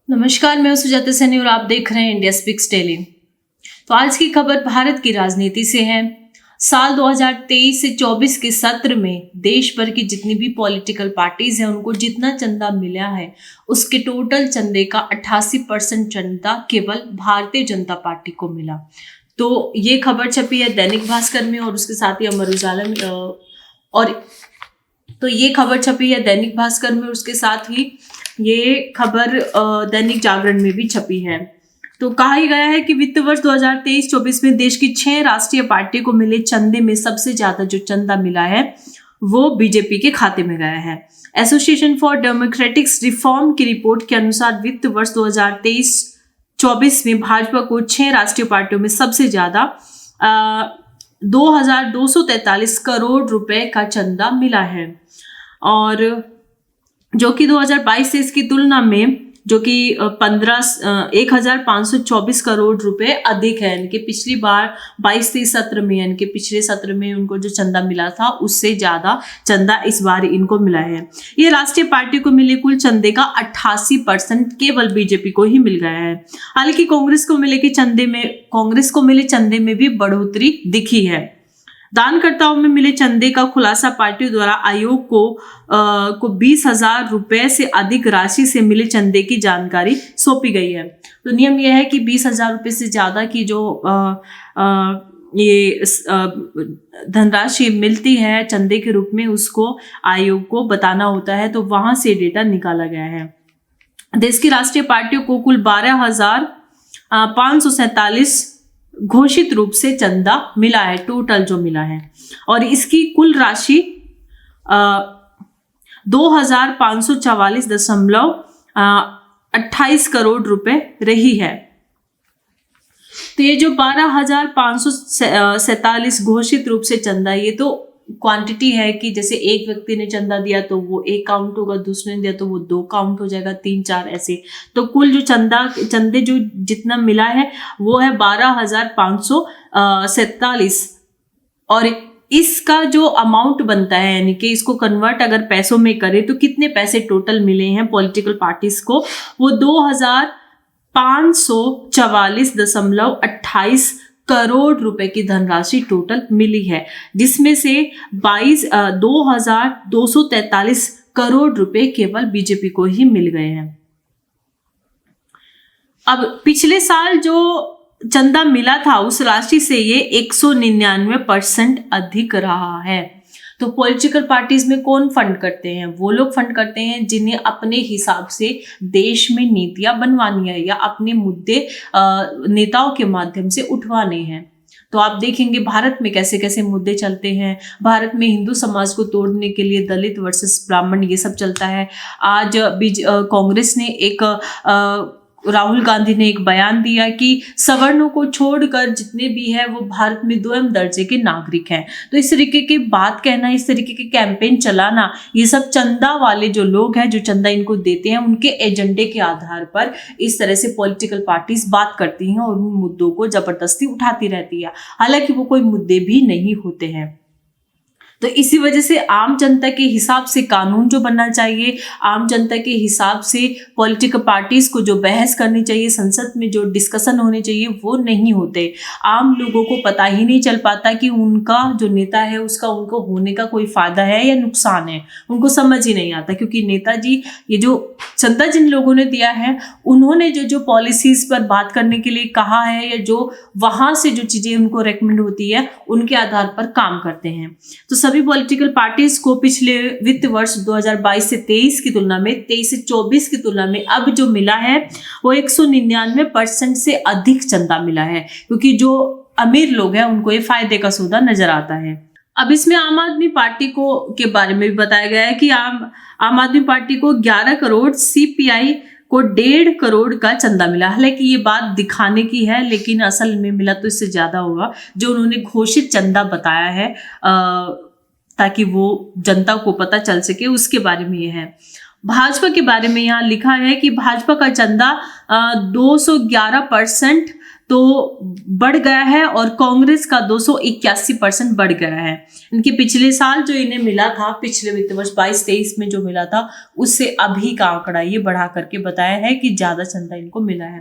नमस्कार, मैं हूं सुजाता सैनी और आप देख रहे हैं इंडिया स्पीक्स डेली। तो आज की खबर भारत की राजनीति से है। साल 2023 से 24 के सत्र में देश भर की जितनी भी पॉलिटिकल पार्टीज हैं उनको जितना चंदा मिला है उसके टोटल चंदे का 88% चंदा केवल भारतीय जनता पार्टी को मिला। तो ये खबर छपी है दैनिक भास्कर में और उसके साथ ही अमर उजाला में ये खबर छपी है दैनिक भास्कर में, उसके साथ ही ये खबर दैनिक जागरण में भी छपी है। तो कहा ही गया है कि वित्त वर्ष 2023-24 में देश की 6 राष्ट्रीय पार्टी को मिले चंदे में सबसे ज्यादा जो चंदा मिला है वो बीजेपी के खाते में गया है। एसोसिएशन फॉर डेमोक्रेटिक रिफॉर्म की रिपोर्ट के अनुसार वित्त वर्ष 2023-24 में भाजपा को 6 राष्ट्रीय पार्टियों में सबसे ज्यादा 2,243 करोड़ रुपए का चंदा मिला है, और जो कि 2022 की तुलना में जो कि 1,524 करोड़ रुपए अधिक है। यानी कि पिछली बार 22-23 सत्र में, यानी कि पिछले सत्र में उनको जो चंदा मिला था उससे ज्यादा चंदा इस बार इनको मिला है। ये राष्ट्रीय पार्टी को मिले कुल चंदे का 88% केवल बीजेपी को ही मिल गया है। हालांकि कांग्रेस को मिले चंदे में भी बढ़ोतरी दिखी है। दानकर्ताओं में मिले चंदे का खुलासा पार्टी द्वारा आयोग को 20,000 रुपए से अधिक राशि से मिले चंदे की जानकारी सौंपी गई है। तो नियम यह है कि 20,000 रुपए से ज्यादा की जो धनराशि मिलती है चंदे के रूप में उसको आयोग को बताना होता है। तो वहां से डेटा निकाला गया है। देश की राष्ट्रीय पार्टियों को कुल 12,547 घोषित रूप से चंदा मिला है, टोटल जो मिला है, और इसकी कुल राशि 2,544.28 करोड़ रुपए रही है। तो ये जो 12,547 घोषित रूप से चंदा, ये तो क्वांटिटी है कि जैसे एक व्यक्ति ने चंदा दिया तो वो 1 काउंट होगा, दूसरे ने दिया तो वो 2 काउंट हो जाएगा, 3, 4 ऐसे। तो कुल जो चंदे जो जितना मिला है वो है 12,547, और इसका जो अमाउंट बनता है यानी कि इसको कन्वर्ट अगर पैसों में करें तो कितने पैसे टोटल मिले हैं पॉलिटिकल पार्टीज को, वो 2,544.28 करोड़ रुपए की धनराशि टोटल मिली है, जिसमें से 2,243 करोड़ रुपए केवल बीजेपी को ही मिल गए हैं। अब पिछले साल जो चंदा मिला था उस राशि से ये 199% अधिक रहा है। तो पॉलिटिकल पार्टीज में कौन फंड करते हैं? वो लोग फंड करते हैं जिन्हें अपने हिसाब से देश में नीतियां बनवानी है या अपने मुद्दे नेताओं के माध्यम से उठवाने हैं। तो आप देखेंगे भारत में कैसे कैसे मुद्दे चलते हैं। भारत में हिंदू समाज को तोड़ने के लिए दलित वर्सेस ब्राह्मण ये सब चलता है। आज कांग्रेस ने राहुल गांधी ने एक बयान दिया कि सवर्णों को छोड़कर जितने भी हैं वो भारत में 2म दर्जे के नागरिक हैं। तो इस तरीके की बात कहना, इस तरीके के कैंपेन चलाना, ये सब चंदा वाले जो लोग हैं जो चंदा इनको देते हैं उनके एजेंडे के आधार पर इस तरह से पॉलिटिकल पार्टीज बात करती हैं और उन मुद्दों को जबरदस्ती उठाती रहती है, हालांकि वो कोई मुद्दे भी नहीं होते हैं। तो इसी वजह से आम जनता के हिसाब से कानून जो बनना चाहिए, आम जनता के हिसाब से पॉलिटिकल पार्टीज को जो बहस करनी चाहिए, संसद में जो डिस्कशन होने चाहिए वो नहीं होते। आम लोगों को पता ही नहीं चल पाता कि उनका जो नेता है उसका उनको होने का कोई फायदा है या नुकसान है, उनको समझ ही नहीं आता। क्योंकि नेताजी ये जो चंदा जिन लोगों ने दिया है उन्होंने जो पॉलिसीज पर बात करने के लिए कहा है या जो वहां से जो चीजें उनको रेकमेंड होती है उनके आधार पर काम करते हैं। तो सभी पॉलिटिकल पार्टीज को पिछले वित्त वर्ष 2022 से 23 की तुलना में, 23 से 24 की तुलना में अब जो मिला है वो 199% से अधिक चंदा मिला है, क्योंकि जो अमीर लोग हैं उनको ये फायदे का सौदा नजर आता है। अब इसमें आम आदमी पार्टी के बारे में भी बताया गया है कि आम आदमी पार्टी को 11 करोड़, सीपीआई को 1.5 करोड़ का चंदा मिला। हालांकि ये बात दिखाने की है लेकिन असल में मिला तो इससे ज्यादा होगा जो उन्होंने घोषित चंदा बताया है, ताकि वो जनता को पता चल सके, उसके बारे में ये है। भाजपा के बारे में यहाँ लिखा है कि भाजपा का चंदा 211% तो बढ़ गया है और कांग्रेस का 281% बढ़ गया है। इनके पिछले साल जो इन्हें मिला था, पिछले वित्त वर्ष 22-23 में जो मिला था, उससे अभी का आंकड़ा ये बढ़ा करके बताया है कि ज्यादा चंदा इनको मिला है।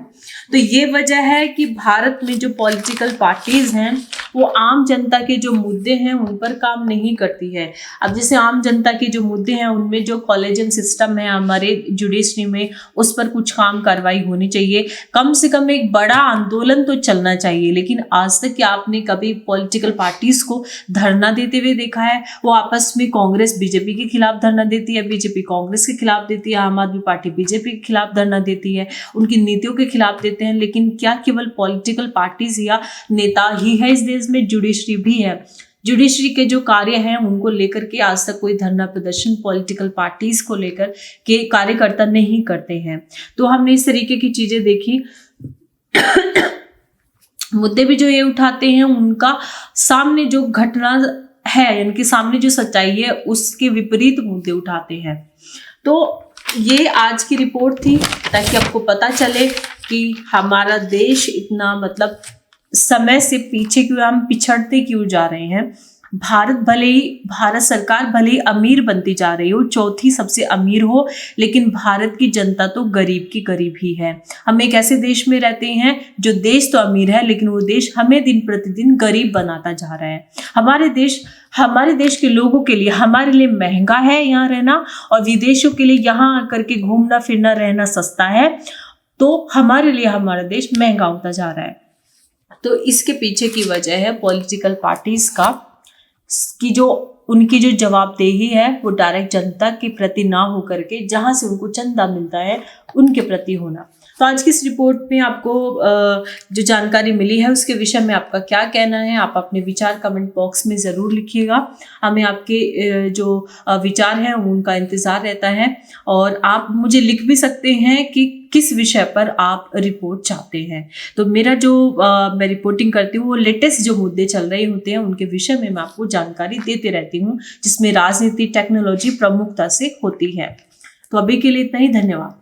तो ये वजह है कि भारत में जो पॉलिटिकल पार्टीज हैं वो आम जनता के जो मुद्दे हैं उन पर काम नहीं करती है। अब जैसे आम जनता के जो मुद्दे हैं उनमें जो कॉलेजियन सिस्टम है हमारे जुडिशरी में, उस पर कुछ काम कार्रवाई होनी चाहिए, कम से कम एक बड़ा आंदोलन तो चलना चाहिए। लेकिन आज तक क्या आपने कभी पॉलिटिकल पार्टीज को धरना देते हुए देखा है? वो आपस में कांग्रेस बीजेपी के खिलाफ धरना देती है, बीजेपी कांग्रेस के खिलाफ देती है, आम आदमी पार्टी बीजेपी के खिलाफ धरना देती है, उनकी नीतियों के खिलाफ देते हैं। लेकिन क्या केवल पॉलिटिकल पार्टीज या नेता ही है इस देश में? जुडिशरी भी है। जुडिशरी के जो कार्य हैं उनको लेकर के आज तक कोई धरना प्रदर्शन पॉलिटिकल पार्टीज को लेकर के कार्यकर्ता नहीं करते हैं। तो हमने इस तरीके की चीजें देखी। मुद्दे भी जो ये उठाते हैं उनका सामने जो घटना है, यानी कि सामने जो सच्चाई है उसके विपरीत मुद्दे उठाते हैं। तो ये आज की रिपोर्ट थी ताकि आपको पता चले कि हमारा देश इतना मतलब समय से पीछे क्यों, हम पिछड़ते क्यों जा रहे हैं। भारत सरकार भले ही अमीर बनती जा रही हो, चौथी सबसे अमीर हो, लेकिन भारत की जनता तो गरीब की गरीब ही है। हम एक ऐसे देश में रहते हैं जो देश तो अमीर है लेकिन वो देश हमें दिन प्रतिदिन गरीब बनाता जा रहा है। हमारे देश के लोगों के लिए, हमारे लिए महंगा है यहाँ रहना, और विदेशों के लिए यहाँ आकर के घूमना फिरना रहना सस्ता है। तो हमारे लिए हमारा देश महंगा होता जा रहा है। तो इसके पीछे की वजह है पॉलिटिकल पार्टीज की जो उनकी जो जवाबदेही है वो डायरेक्ट जनता के प्रति ना हो करके जहां से उनको चंदा मिलता है उनके प्रति होना। तो आज की इस रिपोर्ट में आपको जो जानकारी मिली है उसके विषय में आपका क्या कहना है, आप अपने विचार कमेंट बॉक्स में ज़रूर लिखिएगा। हमें आपके जो विचार हैं उनका इंतज़ार रहता है, और आप मुझे लिख भी सकते हैं कि किस विषय पर आप रिपोर्ट चाहते हैं। तो मेरा जो मैं रिपोर्टिंग करती हूँ वो लेटेस्ट जो मुद्दे चल रहे होते हैं उनके विषय में मैं आपको जानकारी देते रहती हूँ, जिसमें राजनीति टेक्नोलॉजी प्रमुखता से होती है। तो अभी के लिए इतना ही, धन्यवाद।